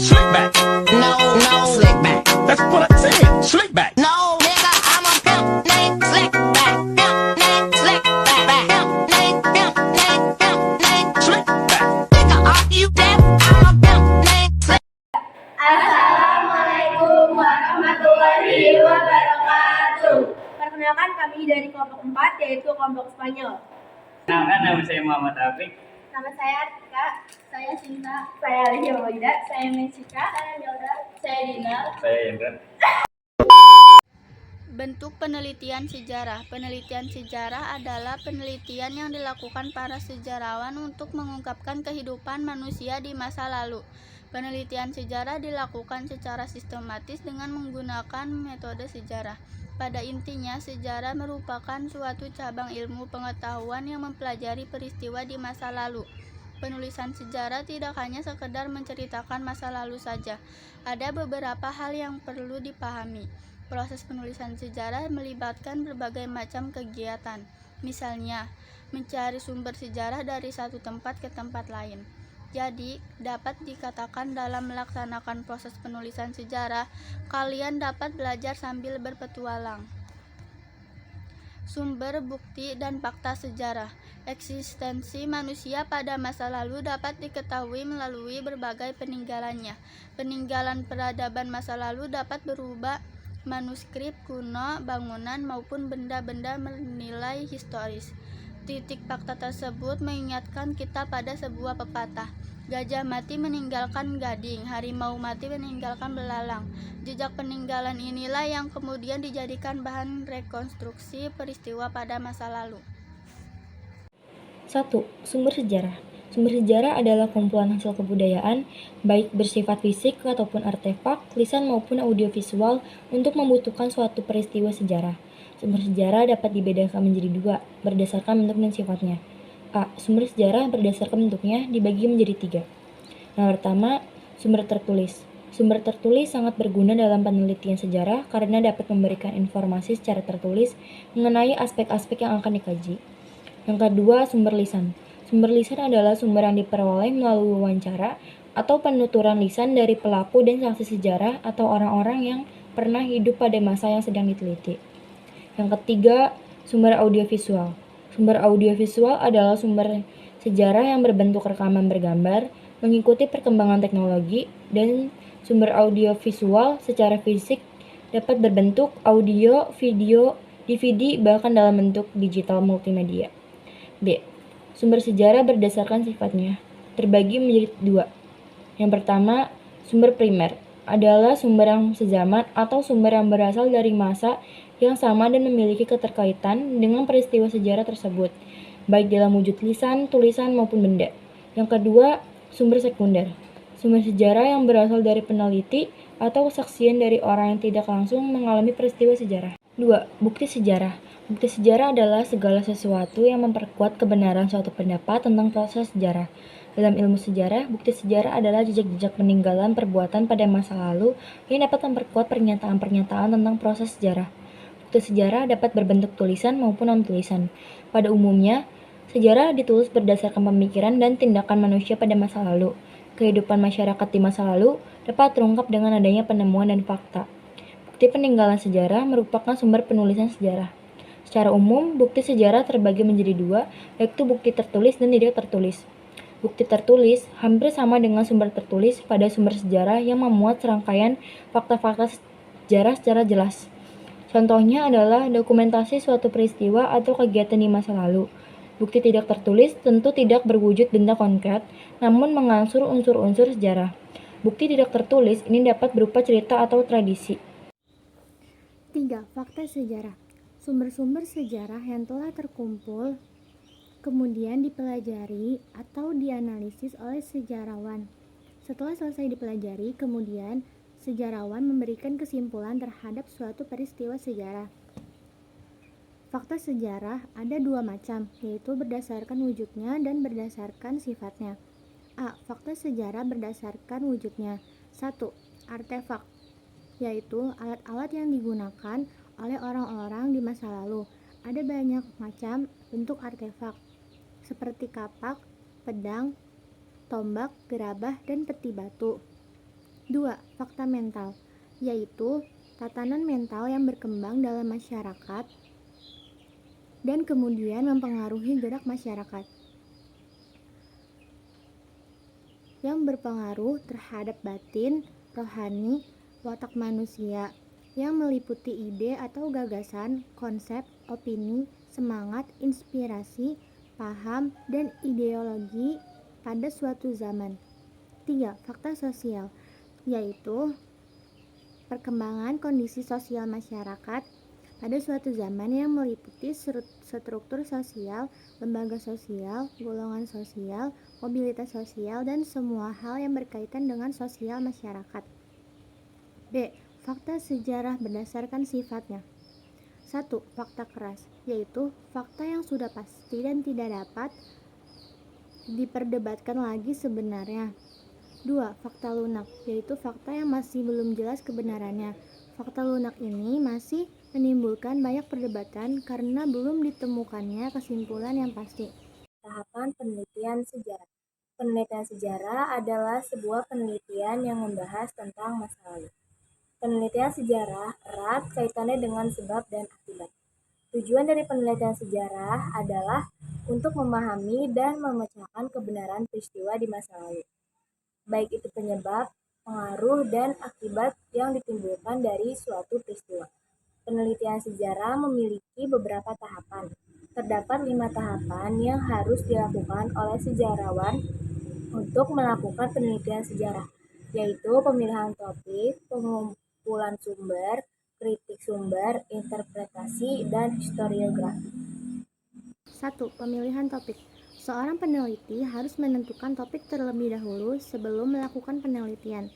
Slick back. No, no, slick back. That's what I said. Slick back. No, nigga, I'm a pimp named Slick back. Pimp named Slick back. Pimp named, pimp named, pimp named Slick back. Nigga, are you deaf? I'm a pimp named Slick. Assalamualaikum warahmatullahi wabarakatuh. Perkenalkan kami dari kelompok 4 yaitu kelompok Spanyol. Kenalkan, nama saya Muhammad Afiq. Nama saya Artika, saya Sinta, saya Alicia Maida, saya Mensika, saya Melda, saya Dina. Saya Hendra. Bentuk penelitian sejarah. Penelitian sejarah adalah penelitian yang dilakukan para sejarawan untuk mengungkapkan kehidupan manusia di masa lalu. Penelitian sejarah dilakukan secara sistematis dengan menggunakan metode sejarah. Pada intinya, sejarah merupakan suatu cabang ilmu pengetahuan yang mempelajari peristiwa di masa lalu. Penulisan sejarah tidak hanya sekedar menceritakan masa lalu saja. Ada beberapa hal yang perlu dipahami. Proses penulisan sejarah melibatkan berbagai macam kegiatan. Misalnya, mencari sumber sejarah dari satu tempat ke tempat lain. Jadi, dapat dikatakan dalam melaksanakan proses penulisan sejarah, kalian dapat belajar sambil berpetualang. Sumber, bukti, dan fakta sejarah. Eksistensi manusia pada masa lalu dapat diketahui melalui berbagai peninggalannya. Peninggalan peradaban masa lalu dapat berupa manuskrip kuno, bangunan, maupun benda-benda bernilai historis. Titik fakta tersebut mengingatkan kita pada sebuah pepatah. Gajah mati meninggalkan gading, harimau mati meninggalkan belalang. Jejak peninggalan inilah yang kemudian dijadikan bahan rekonstruksi peristiwa pada masa lalu. 1. Sumber sejarah. Sumber sejarah adalah kumpulan hasil kebudayaan, baik bersifat fisik ataupun artefak, lisan maupun audiovisual untuk membutuhkan suatu peristiwa sejarah. Sumber sejarah dapat dibedakan menjadi dua, berdasarkan bentuk dan sifatnya. A. Sumber sejarah berdasarkan bentuknya dibagi menjadi 3. Yang pertama, sumber tertulis. Sumber tertulis sangat berguna dalam penelitian sejarah karena dapat memberikan informasi secara tertulis mengenai aspek-aspek yang akan dikaji. Yang kedua, sumber lisan. Sumber lisan adalah sumber yang diperoleh melalui wawancara atau penuturan lisan dari pelaku dan saksi sejarah atau orang-orang yang pernah hidup pada masa yang sedang diteliti. Yang ketiga, sumber audiovisual. Sumber audiovisual adalah sumber sejarah yang berbentuk rekaman bergambar, mengikuti perkembangan teknologi, dan sumber audiovisual secara fisik dapat berbentuk audio, video, DVD, bahkan dalam bentuk digital multimedia. B. Sumber sejarah berdasarkan sifatnya terbagi menjadi 2. Yang pertama, sumber primer adalah sumber yang sezaman atau sumber yang berasal dari masa yang sama dan memiliki keterkaitan dengan peristiwa sejarah tersebut, baik dalam wujud lisan, tulisan, maupun benda. Yang kedua, sumber sekunder. Sumber sejarah yang berasal dari peneliti atau kesaksian dari orang yang tidak langsung mengalami peristiwa sejarah. 2. Bukti sejarah. Bukti sejarah adalah segala sesuatu yang memperkuat kebenaran suatu pendapat tentang proses sejarah. Dalam ilmu sejarah, bukti sejarah adalah jejak-jejak peninggalan perbuatan pada masa lalu yang dapat memperkuat pernyataan-pernyataan tentang proses sejarah. Bukti sejarah dapat berbentuk tulisan maupun non-tulisan. Pada umumnya, sejarah ditulis berdasarkan pemikiran dan tindakan manusia pada masa lalu. Kehidupan masyarakat di masa lalu dapat terungkap dengan adanya penemuan dan fakta. Bukti peninggalan sejarah merupakan sumber penulisan sejarah. Secara umum, bukti sejarah terbagi menjadi 2, yaitu bukti tertulis dan tidak tertulis. Bukti tertulis hampir sama dengan sumber tertulis pada sumber sejarah yang memuat serangkaian fakta-fakta sejarah secara jelas. Contohnya adalah dokumentasi suatu peristiwa atau kegiatan di masa lalu. Bukti tidak tertulis tentu tidak berwujud benda konkret, namun mengansur unsur-unsur sejarah. Bukti tidak tertulis ini dapat berupa cerita atau tradisi. 3. Fakta sejarah. Sumber-sumber sejarah yang telah terkumpul kemudian dipelajari atau dianalisis oleh sejarawan. Setelah selesai dipelajari, kemudian sejarawan memberikan kesimpulan terhadap suatu peristiwa sejarah. Fakta sejarah ada 2 macam, yaitu berdasarkan wujudnya dan berdasarkan sifatnya. A. Fakta sejarah berdasarkan wujudnya. 1. Artefak, yaitu alat-alat yang digunakan oleh orang-orang di masa lalu. Ada banyak macam bentuk artefak, seperti kapak, pedang, tombak, gerabah, dan peti batu. 2. Fakta mental, yaitu tatanan mental yang berkembang dalam masyarakat dan kemudian mempengaruhi gerak masyarakat, yang berpengaruh terhadap batin, rohani, watak manusia, yang meliputi ide atau gagasan, konsep, opini, semangat, inspirasi, paham, dan ideologi pada suatu zaman. 3. Fakta sosial, yaitu perkembangan kondisi sosial masyarakat pada suatu zaman yang meliputi struktur sosial, lembaga sosial, golongan sosial, mobilitas sosial, dan semua hal yang berkaitan dengan sosial masyarakat. B. Fakta sejarah berdasarkan sifatnya. 1. Fakta keras, yaitu fakta yang sudah pasti dan tidak dapat diperdebatkan lagi sebenarnya. 2. Fakta lunak, yaitu fakta yang masih belum jelas kebenarannya. Fakta lunak ini masih menimbulkan banyak perdebatan karena belum ditemukannya kesimpulan yang pasti. Tahapan penelitian sejarah. Penelitian sejarah adalah sebuah penelitian yang membahas tentang masa lalu. Penelitian sejarah erat kaitannya dengan sebab dan akibat. Tujuan dari penelitian sejarah adalah untuk memahami dan memecahkan kebenaran peristiwa di masa lalu, baik itu penyebab, pengaruh, dan akibat yang ditimbulkan dari suatu peristiwa. Penelitian sejarah memiliki beberapa tahapan. Terdapat 5 tahapan yang harus dilakukan oleh sejarawan untuk melakukan penelitian sejarah, yaitu pemilihan topik, pengumpulan sumber, kritik sumber, interpretasi, dan historiografi. 1. Pemilihan topik. Seorang peneliti harus menentukan topik terlebih dahulu sebelum melakukan penelitian.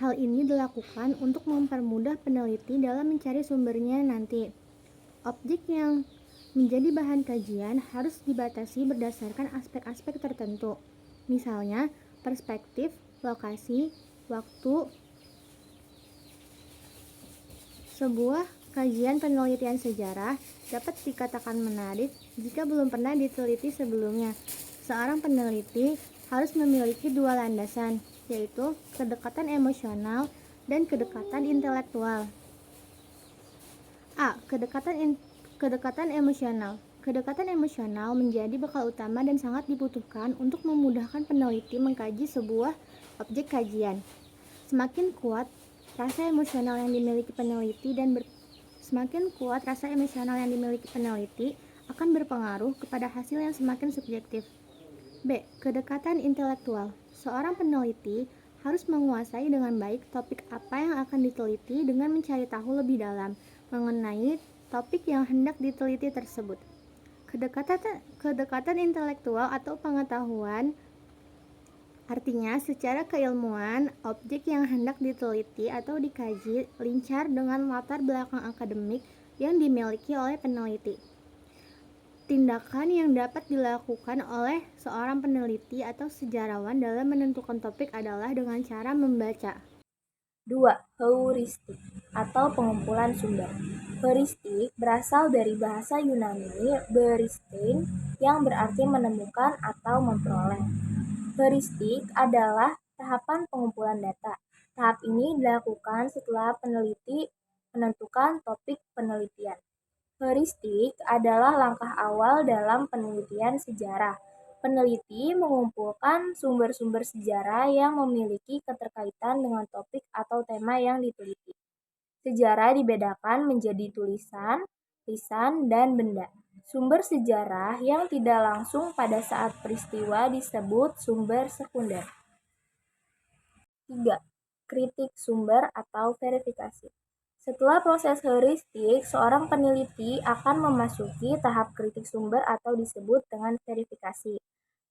Hal ini dilakukan untuk mempermudah peneliti dalam mencari sumbernya nanti. Objek yang menjadi bahan kajian harus dibatasi berdasarkan aspek-aspek tertentu, misalnya perspektif, lokasi, waktu. Sebuah kajian penelitian sejarah dapat dikatakan menarik jika belum pernah diteliti sebelumnya. Seorang peneliti harus memiliki 2 landasan, yaitu kedekatan emosional dan kedekatan intelektual. A. Kedekatan emosional. Kedekatan emosional menjadi bekal utama dan sangat dibutuhkan untuk memudahkan peneliti mengkaji sebuah objek kajian. Semakin kuat rasa emosional yang dimiliki peneliti akan berpengaruh kepada hasil yang semakin subjektif. B. Kedekatan intelektual. Seorang peneliti harus menguasai dengan baik topik apa yang akan diteliti dengan mencari tahu lebih dalam mengenai topik yang hendak diteliti tersebut. Kedekatan intelektual atau pengetahuan artinya secara keilmuan, objek yang hendak diteliti atau dikaji lincah dengan latar belakang akademik yang dimiliki oleh peneliti. Tindakan yang dapat dilakukan oleh seorang peneliti atau sejarawan dalam menentukan topik adalah dengan cara membaca. 2. Heuristik atau pengumpulan sumber. Heuristik berasal dari bahasa Yunani beristein yang berarti menemukan atau memperoleh. Heuristik adalah tahapan pengumpulan data. Tahap ini dilakukan setelah peneliti menentukan topik penelitian. Heuristik adalah langkah awal dalam penelitian sejarah. Peneliti mengumpulkan sumber-sumber sejarah yang memiliki keterkaitan dengan topik atau tema yang diteliti. Sejarah dibedakan menjadi tulisan, lisan, dan benda. Sumber sejarah yang tidak langsung pada saat peristiwa disebut sumber sekunder. 3. Kritik sumber atau verifikasi. Setelah proses heuristik, seorang peneliti akan memasuki tahap kritik sumber atau disebut dengan verifikasi.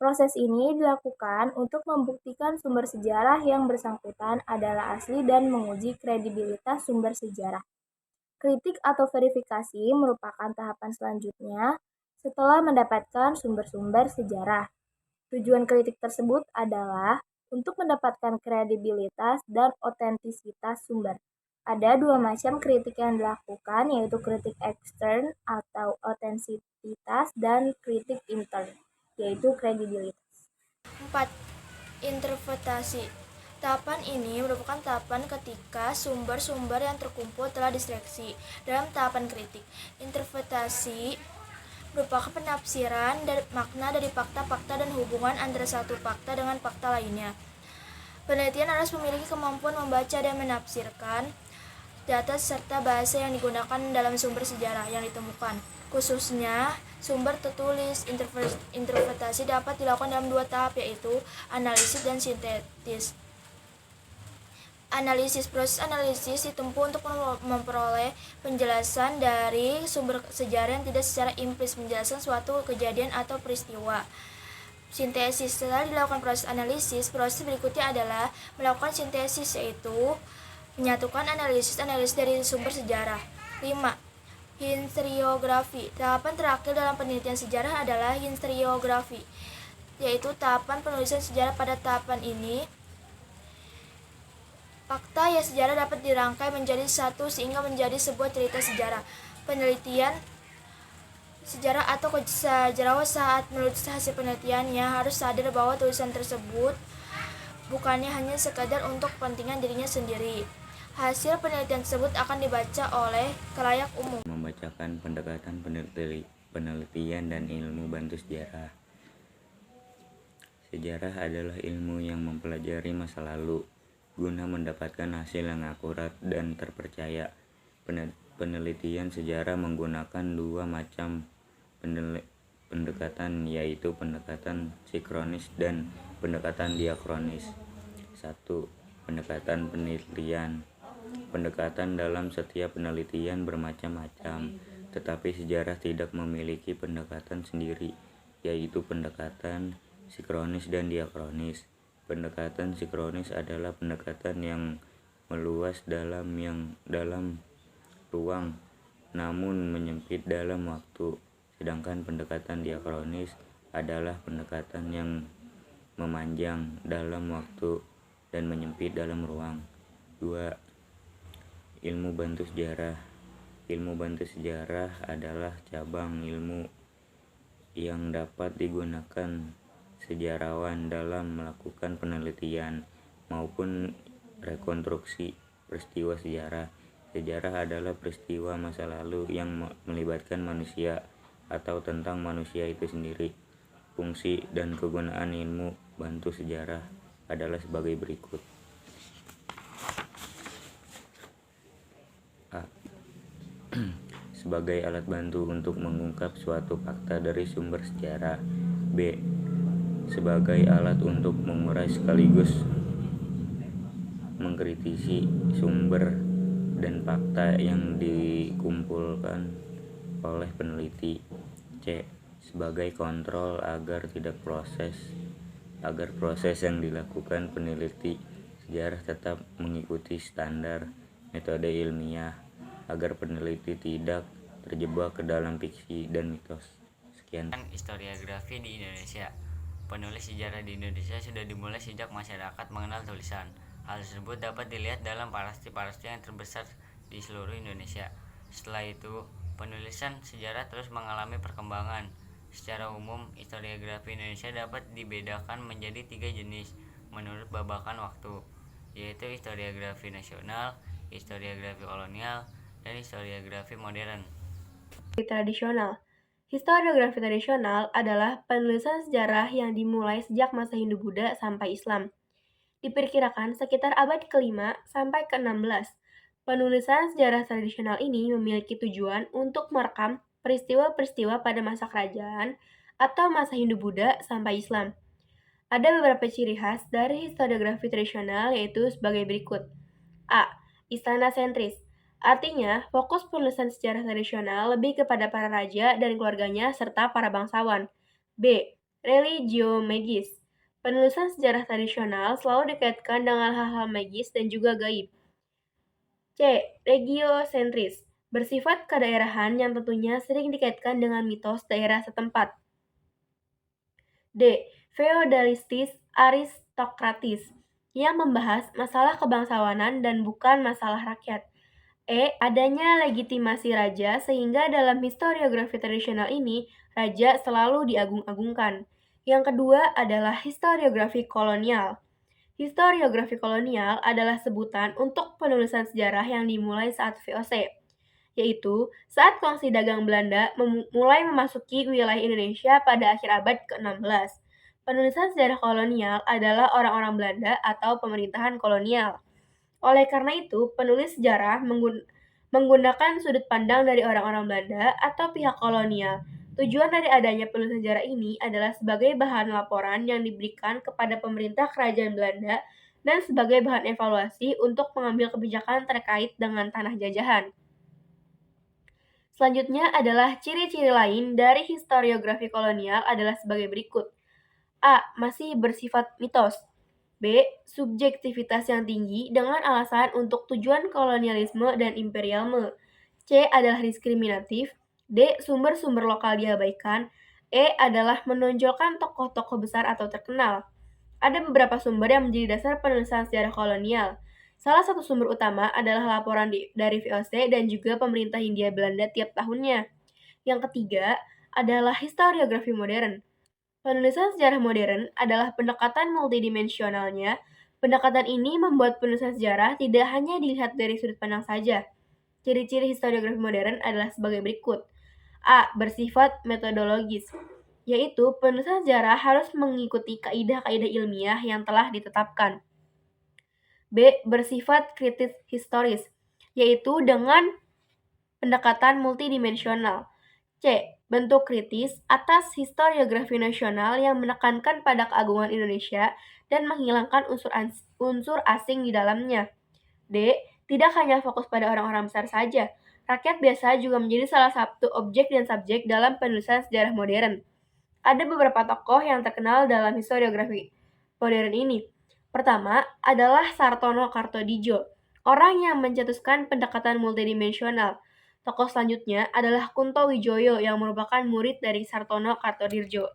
Proses ini dilakukan untuk membuktikan sumber sejarah yang bersangkutan adalah asli dan menguji kredibilitas sumber sejarah. Kritik atau verifikasi merupakan tahapan selanjutnya setelah mendapatkan sumber-sumber sejarah. Tujuan kritik tersebut adalah untuk mendapatkan kredibilitas dan otentisitas sumber. Ada 2 macam kritik yang dilakukan, yaitu kritik ekstern atau otentisitas dan kritik intern, yaitu kredibilitas. 4. Interpretasi. Tahapan ini merupakan tahapan ketika sumber-sumber yang terkumpul telah diseleksi. Dalam tahapan kritik, interpretasi merupakan penafsiran dari makna dari fakta-fakta dan hubungan antara satu fakta dengan fakta lainnya. Penelitian harus memiliki kemampuan membaca dan menafsirkan data serta bahasa yang digunakan dalam sumber sejarah yang ditemukan. Khususnya, sumber tertulis. Interpretasi dapat dilakukan dalam 2 tahap, yaitu analisis dan sintetis. Proses analisis ditempuh untuk memperoleh penjelasan dari sumber sejarah yang tidak secara implisit menjelaskan suatu kejadian atau peristiwa. Sintesis. Setelah dilakukan proses analisis, proses berikutnya adalah melakukan sintesis, yaitu menyatukan analisis dari sumber sejarah. 5. Historiografi. Tahapan terakhir dalam penelitian sejarah adalah historiografi, yaitu tahapan penulisan sejarah. Pada tahapan ini, fakta ya sejarah dapat dirangkai menjadi satu sehingga menjadi sebuah cerita sejarah. Penelitian sejarah atau sejarawan saat menulis hasil penelitiannya harus sadar bahwa tulisan tersebut bukannya hanya sekadar untuk kepentingan dirinya sendiri. Hasil penelitian tersebut akan dibaca oleh khalayak umum. Membacakan pendekatan penelitian dan ilmu bantu sejarah. Sejarah adalah ilmu yang mempelajari masa lalu guna mendapatkan hasil yang akurat dan terpercaya. Penelitian sejarah menggunakan 2 macam pendekatan, yaitu pendekatan sinkronis dan pendekatan diakronis. 1. Pendekatan penelitian. Pendekatan dalam setiap penelitian bermacam-macam, tetapi sejarah tidak memiliki pendekatan sendiri, yaitu pendekatan sinkronis dan diakronis. Pendekatan sinkronis adalah pendekatan yang meluas dalam ruang, namun menyempit dalam waktu. Sedangkan pendekatan diakronis adalah pendekatan yang memanjang dalam waktu dan menyempit dalam ruang. 2. Ilmu bantu sejarah. Ilmu bantu sejarah adalah cabang ilmu yang dapat digunakan sejarawan dalam melakukan penelitian maupun rekonstruksi peristiwa sejarah. Sejarah adalah peristiwa masa lalu yang melibatkan manusia atau tentang manusia itu sendiri. Fungsi dan kegunaan ilmu bantu sejarah adalah sebagai berikut. A. Sebagai alat bantu untuk mengungkap suatu fakta dari sumber sejarah. B. Sebagai alat untuk mengurai sekaligus mengkritisi sumber dan fakta yang dikumpulkan oleh peneliti. C. Sebagai kontrol agar proses yang dilakukan peneliti sejarah tetap mengikuti standar metode ilmiah, agar peneliti tidak terjebak ke dalam fiksi dan mitos. Sekian. Historiografi di Indonesia. Penulis sejarah di Indonesia sudah dimulai sejak masyarakat mengenal tulisan. Hal tersebut dapat dilihat dalam prasasti yang terbesar di seluruh Indonesia. Setelah itu, penulisan sejarah terus mengalami perkembangan. Secara umum, historiografi Indonesia dapat dibedakan menjadi 3 jenis menurut babakan waktu, yaitu historiografi nasional, historiografi kolonial, dan historiografi modern. Tradisional. Historiografi tradisional adalah penulisan sejarah yang dimulai sejak masa Hindu-Buddha sampai Islam. Diperkirakan sekitar abad ke-5 sampai ke-16. Penulisan sejarah tradisional ini memiliki tujuan untuk merekam peristiwa-peristiwa pada masa kerajaan atau masa Hindu-Buddha sampai Islam. Ada beberapa ciri khas dari historiografi tradisional, yaitu sebagai berikut. A. Istana sentris. Artinya, fokus penulisan sejarah tradisional lebih kepada para raja dan keluarganya serta para bangsawan. B. Religio magis. Penulisan sejarah tradisional selalu dikaitkan dengan hal-hal magis dan juga gaib. C. Regiosentris. Bersifat kedaerahan yang tentunya sering dikaitkan dengan mitos daerah setempat. D. Feodalistis aristokratis, yang membahas masalah kebangsawanan dan bukan masalah rakyat. E. Adanya legitimasi raja, sehingga dalam historiografi tradisional ini, raja selalu diagung-agungkan. Yang kedua adalah historiografi kolonial. Historiografi kolonial adalah sebutan untuk penulisan sejarah yang dimulai saat VOC, yaitu saat kongsi dagang Belanda mulai memasuki wilayah Indonesia pada akhir abad ke-16. Penulisan sejarah kolonial adalah orang-orang Belanda atau pemerintahan kolonial. Oleh karena itu, penulis sejarah menggunakan sudut pandang dari orang-orang Belanda atau pihak kolonial. Tujuan dari adanya penulisan sejarah ini adalah sebagai bahan laporan yang diberikan kepada pemerintah kerajaan Belanda dan sebagai bahan evaluasi untuk mengambil kebijakan terkait dengan tanah jajahan. Selanjutnya adalah ciri-ciri lain dari historiografi kolonial adalah sebagai berikut. A. Masih bersifat mitos. B. Subjektivitas yang tinggi dengan alasan untuk tujuan kolonialisme dan imperialisme. C. Adalah diskriminatif. D. Sumber-sumber lokal diabaikan. E. Adalah menonjolkan tokoh-tokoh besar atau terkenal. Ada beberapa sumber yang menjadi dasar penulisan sejarah kolonial. Salah satu sumber utama adalah laporan dari VOC dan juga pemerintah Hindia Belanda tiap tahunnya. Yang ketiga adalah historiografi modern. Penulisan sejarah modern adalah pendekatan multidimensionalnya. Pendekatan ini membuat penulisan sejarah tidak hanya dilihat dari sudut pandang saja. Ciri-ciri historiografi modern adalah sebagai berikut. A. Bersifat metodologis, yaitu penulisan sejarah harus mengikuti kaidah-kaidah ilmiah yang telah ditetapkan. B. Bersifat kritis historis, yaitu dengan pendekatan multidimensional. C. Bentuk kritis atas historiografi nasional yang menekankan pada keagungan Indonesia dan menghilangkan unsur asing di dalamnya. D. Tidak hanya fokus pada orang-orang besar saja. Rakyat biasa juga menjadi salah satu objek dan subjek dalam penulisan sejarah modern. Ada beberapa tokoh yang terkenal dalam historiografi modern ini. Pertama adalah Sartono Kartodidjo, orang yang mencetuskan pendekatan multidimensional. Tokoh selanjutnya adalah Kunto Wijoyo yang merupakan murid dari Sartono Kartodidjo.